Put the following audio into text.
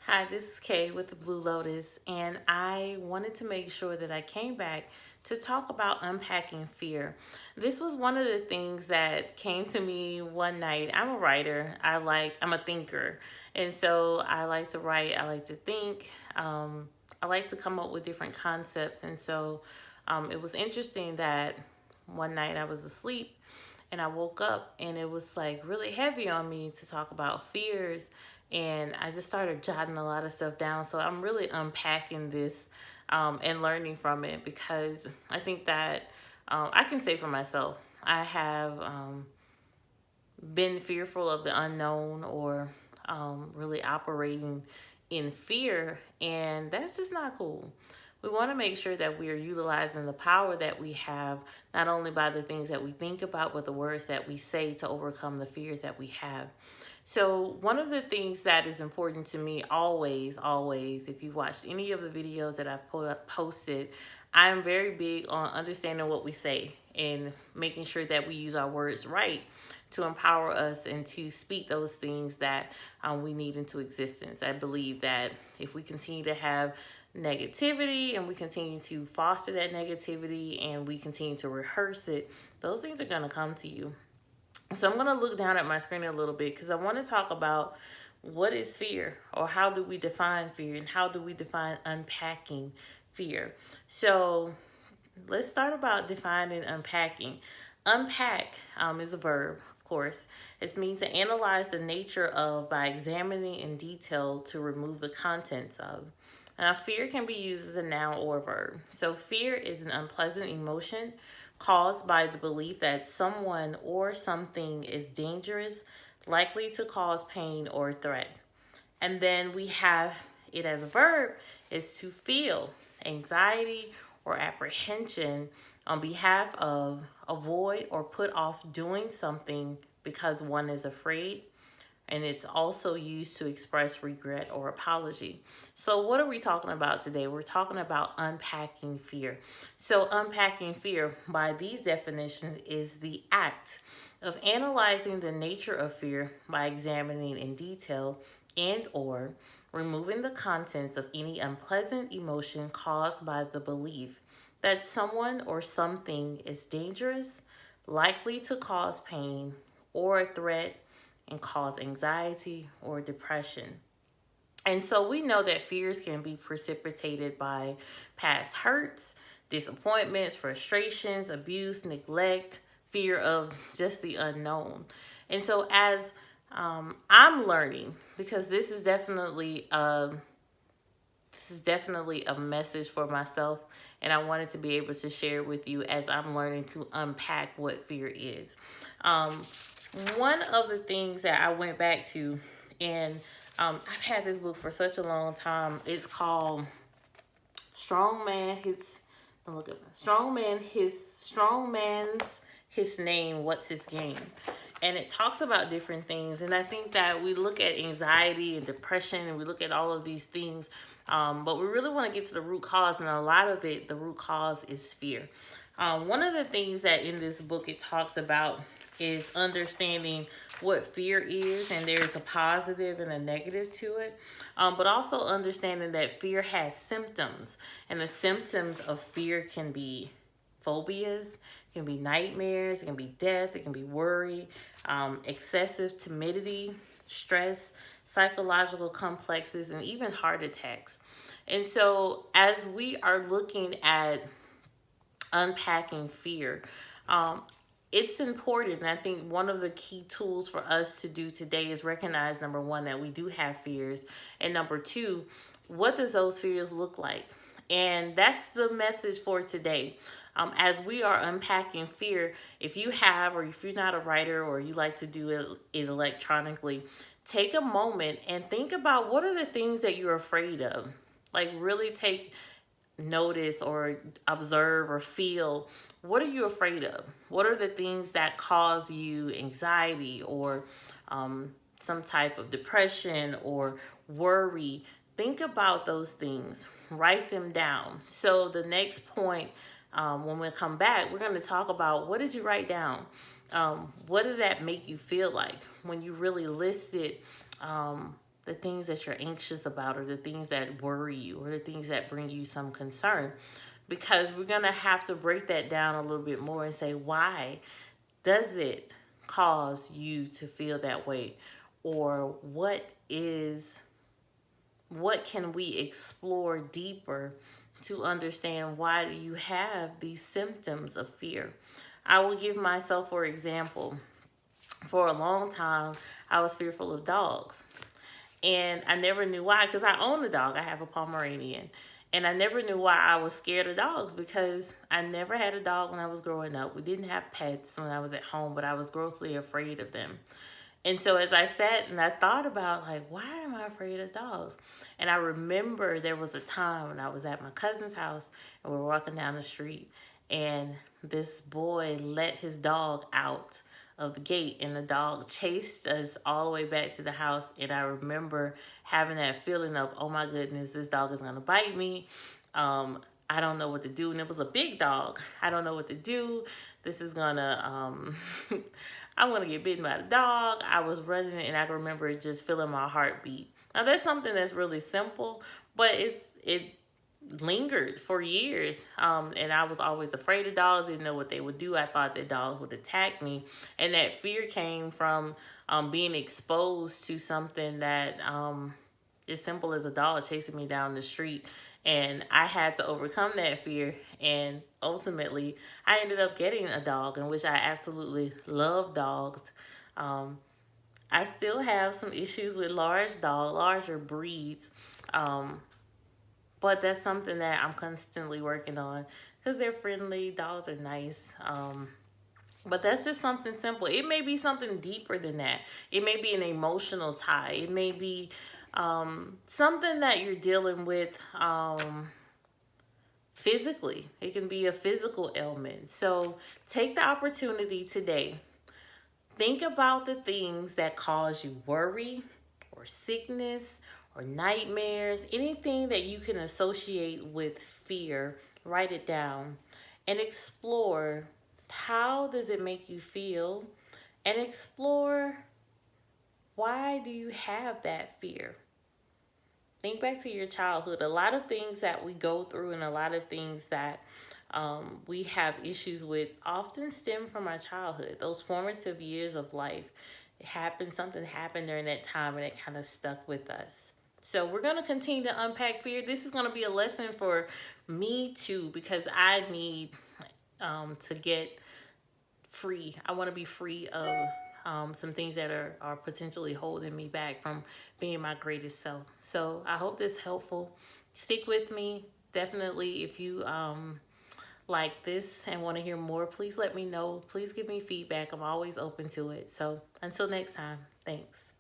Hi, this is Kay with the Blue Lotus, and I wanted to make sure that I came back to talk about unpacking fear. This was one of the things that came to me one night. I'm a writer. I'm a thinker, and so I like to write. I like to think. I like to come up with different concepts, and so it was interesting that one night I was asleep and I woke up and it was like really heavy on me to talk about fears. And I just started jotting a lot of stuff down. So I'm really unpacking this and learning from it because I think that I can say for myself, I have been fearful of the unknown or really operating in fear, and that's just not cool. We want to make sure that we are utilizing the power that we have, not only by the things that we think about, but the words that we say to overcome the fears that we have. So, one of the things that is important to me always, if you've watched any of the videos that I've posted, I'm very big on understanding what we say and making sure that we use our words right to empower us and to speak those things that we need into existence. I believe that if we continue to have negativity and we continue to foster that negativity and we continue to rehearse it, those things are going to come to you. So I'm going to look down at my screen a little bit because I want to talk about what is fear, or how do we define fear, and how do we define unpacking fear. So let's start about defining unpacking. Unpack is a verb, of course. It means to analyze the nature of by examining in detail to remove the contents of. Now, fear can be used as a noun or a verb. So, fear is an unpleasant emotion caused by the belief that someone or something is dangerous, likely to cause pain or threat. And then we have it as a verb is to feel anxiety or apprehension on behalf of, avoid, or put off doing something because one is afraid. And it's also used to express regret or apology. So, what are we talking about today? We're talking about unpacking fear. So, unpacking fear, by these definitions, is the act of analyzing the nature of fear by examining in detail and or removing the contents of any unpleasant emotion caused by the belief that someone or something is dangerous, likely to cause pain or a threat, and cause anxiety or depression. And so we know that fears can be precipitated by past hurts, disappointments, frustrations, abuse, neglect, fear of just the unknown. And so as I'm learning, because this is definitely a message for myself, and I wanted to be able to share with you as I'm learning to unpack what fear is. Um, One of the things that I went back to, and I've had this book for such a long time. It's called Strong Man. Look at Strong Man's His Name. What's His Game? And it talks about different things. And I think that we look at anxiety and depression, and we look at all of these things, but we really want to get to the root cause. And a lot of it, the root cause is fear. One of the things that in this book it talks about is understanding what fear is, and there's a positive and a negative to it, but also understanding that fear has symptoms, and the symptoms of fear can be phobias, it can be nightmares, it can be death, it can be worry, excessive timidity, stress, psychological complexes, and even heart attacks. And so, as we are looking at unpacking fear, um, it's important. And I think one of the key tools for us to do today is recognize, number one, that we do have fears. And number two, what does those fears look like? And that's the message for today. As we are unpacking fear, if you have, or if you're not a writer or you like to do it electronically, take a moment and think about what are the things that you're afraid of. Like, really take notice or observe or feel, what are you afraid of? What are the things that cause you anxiety or some type of depression or worry? Think about those things, write them down. So the next point, when we come back, we're going to talk about, what did you write down? What did that make you feel like when you really listed the things that you're anxious about, or the things that worry you, or the things that bring you some concern. Because we're going to have to break that down a little bit more and say, why does it cause you to feel that way? Or what can we explore deeper to understand why you have these symptoms of fear? I will give myself for example. For a long time, I was fearful of dogs. And I never knew why, because I own a dog. I have a Pomeranian. And I never knew why I was scared of dogs, because I never had a dog when I was growing up. We didn't have pets when I was at home, but I was grossly afraid of them. And so as I sat and I thought about, like, why am I afraid of dogs? And I remember there was a time when I was at my cousin's house and we were walking down the street, and this boy let his dog out of the gate, and the dog chased us all the way back to the house. And I remember having that feeling of, oh my goodness, this dog is gonna bite me. I don't know what to do. And it was a big dog. I don't know what to do. This is gonna I'm gonna get bitten by the dog. I was running, and I remember just feeling my heartbeat. Now that's something that's really simple, but it lingered for years. And I was always afraid of dogs, didn't know what they would do. I thought that dogs would attack me. And that fear came from being exposed to something that as simple as a dog chasing me down the street. And I had to overcome that fear. And ultimately, I ended up getting a dog, in which I absolutely love dogs. I still have some issues with larger breeds. But that's something that I'm constantly working on, because they're friendly. Dogs are nice. But that's just something simple. It may be something deeper than that. It may be an emotional tie. It may be something that you're dealing with physically. It can be a physical ailment. So take the opportunity today. Think about the things that cause you worry or sickness or nightmares, anything that you can associate with fear. Write it down and explore, how does it make you feel, and explore, why do you have that fear? Think back to your childhood. A lot of things that we go through and a lot of things that we have issues with often stem from our childhood, those formative years of life. Something happened during that time, and it kind of stuck with us. So we're going to continue to unpack fear. This is going to be a lesson for me too, because I need to get free. I want to be free of some things that are potentially holding me back from being my greatest self. So I hope this is helpful. Stick with me. Definitely, if you like this and want to hear more, please let me know. Please give me feedback. I'm always open to it. So until next time, thanks.